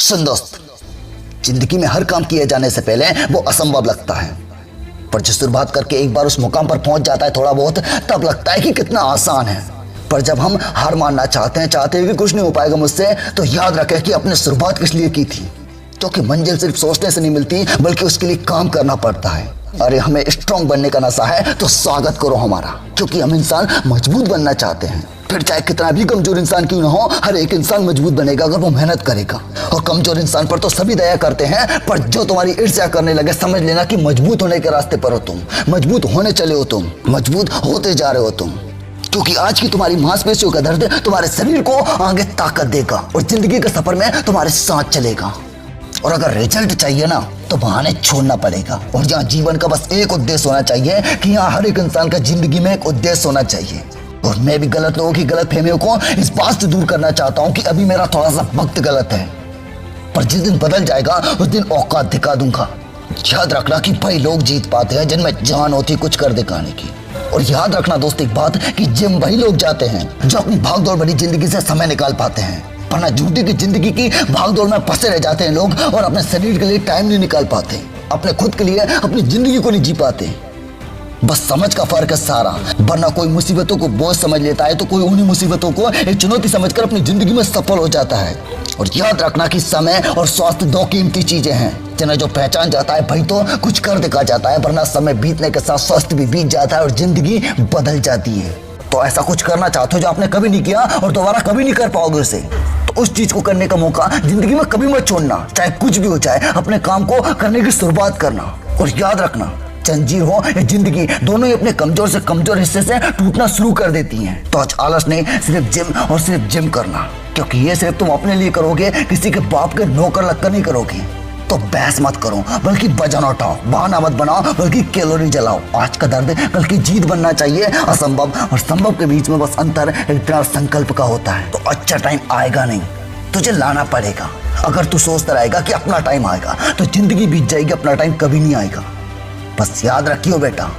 सुन दोस्त, जिंदगी में हर काम किए जाने से पहले वो असंभव लगता है, पर जो शुरुआत करके एक बार उस मुकाम पर पहुंच जाता है थोड़ा बहुत, तब लगता है कि कितना आसान है। पर जब हम हार मानना चाहते हैं कि कुछ नहीं हो पाएगा मुझसे, तो याद रखें कि अपने शुरुआत किस लिए की थी। क्योंकि मंजिल सिर्फ सोचने से नहीं मिलती, बल्कि उसके लिए काम करना पड़ता है। अरे हमें स्ट्रांग बनने का नशा है तो स्वागत करो हमारा, क्योंकि हम इंसान मजबूत बनना चाहते हैं। फिर चाहे कितना भी कमजोर इंसान क्यों ना हो, हर एक इंसान मजबूत बनेगा अगर वो मेहनत करेगा। और कमजोर इंसान पर तो सभी दया करते हैं, पर जो तुम्हारी ईर्ष्या करने लगे, समझ लेना कि मजबूत होने के रास्ते पर हो तुम, मजबूत होने चले हो तुम, मजबूत होते जा रहे हो तुम। क्योंकि आज की तुम्हारी मांसपेशियों का दर्द तुम्हारे शरीर को आगे ताकत देगा और जिंदगी के सफर में तुम्हारे साथ चलेगा। और अगर रिजल्ट चाहिए ना, तो बहाने छोड़ना पड़ेगा। और यहाँ जीवन का बस एक उद्देश्य होना चाहिए कि यहाँ हर एक इंसान का जिंदगी में एक उद्देश्य होना चाहिए। और मैं भी गलत लोगों की गलत फहमियों को इस बात से दूर करना चाहता हूँ कि अभी मेरा थोड़ा सा वक्त गलत है, पर जिस दिन बदल जाएगा उस दिन औकात दिखा दूंगा। याद रखना कि भाई लोग जीत पाते हैं जिनमें जान होती कुछ कर दिखाने की। और याद रखना दोस्त एक बात, कि जिम वही लोग जाते हैं जो अपनी भागदौड़ भरी जिंदगी से समय निकाल पाते हैं, वरना झूठी की जिंदगी की भागदौड़ में फंसे रह जाते हैं लोग और अपने शरीर के लिए टाइम नहीं निकाल पाते, अपने खुद के लिए अपनी जिंदगी को नहीं जी पाते। बस समझ का फर्क है सारा, वरना कोई मुसीबतों को बोझ समझ लेता है तो कोई उन्हीं मुसीबतों को एक चुनौती समझकर अपनी जिंदगी में सफल हो जाता है। और याद रखना कि समय और स्वास्थ्य दो कीमती चीजें हैं, जिन्हें जो पहचान जाता है भाई तो कुछ कर दिखा जाता है, वरना समय बीतने के साथ स्वास्थ्य भी बीत जाता है और जिंदगी बदल जाती है। तो ऐसा कुछ करना चाहते हो जो आपने कभी नहीं किया और दोबारा कभी नहीं कर पाओगे उसे, तो उस चीज को करने का मौका जिंदगी में कभी मत छोड़ना। चाहे कुछ भी हो जाए, अपने काम को करने की शुरुआत करना। और याद रखना, जंजीर हो या जिंदगी, दोनों ही अपने कमजोर से कमजोर हिस्से से टूटना शुरू कर देती हैं। तो आज आलस नहीं, सिर्फ जिम और सिर्फ जिम करना, क्योंकि ये सिर्फ तुम अपने लिए करोगे, किसी के बाप के नौकर लगकर नहीं करोगे। तो बहस मत करो, बल्कि वजन उठाओ, बहाना मत बनाओ, बल्कि कैलोरी जलाओ। आज का दर्द कल की जीत बनना चाहिए। असंभव और संभव के बीच में बस अंतर एक दृढ़ संकल्प का होता है। तो अच्छा टाइम आएगा नहीं, तुझे लाना पड़ेगा। अगर तू सोचता रहेगा कि अपना टाइम आएगा, तो जिंदगी बीत जाएगी, अपना टाइम कभी नहीं आएगा। बस याद रखियो बेटा,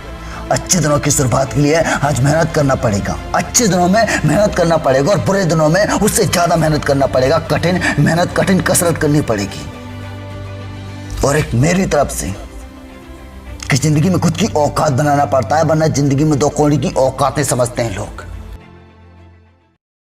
अच्छे दिनों की शुरुआत के लिए आज मेहनत करना पड़ेगा। अच्छे दिनों में मेहनत करना पड़ेगा और बुरे दिनों में उससे ज्यादा मेहनत करना पड़ेगा। कठिन मेहनत, कठिन कसरत करनी पड़ेगी। और एक मेरी तरफ से कि जिंदगी में खुद की औकात बनाना पड़ता है, वरना जिंदगी में दो कौड़ी की औकातें समझते हैं लोग।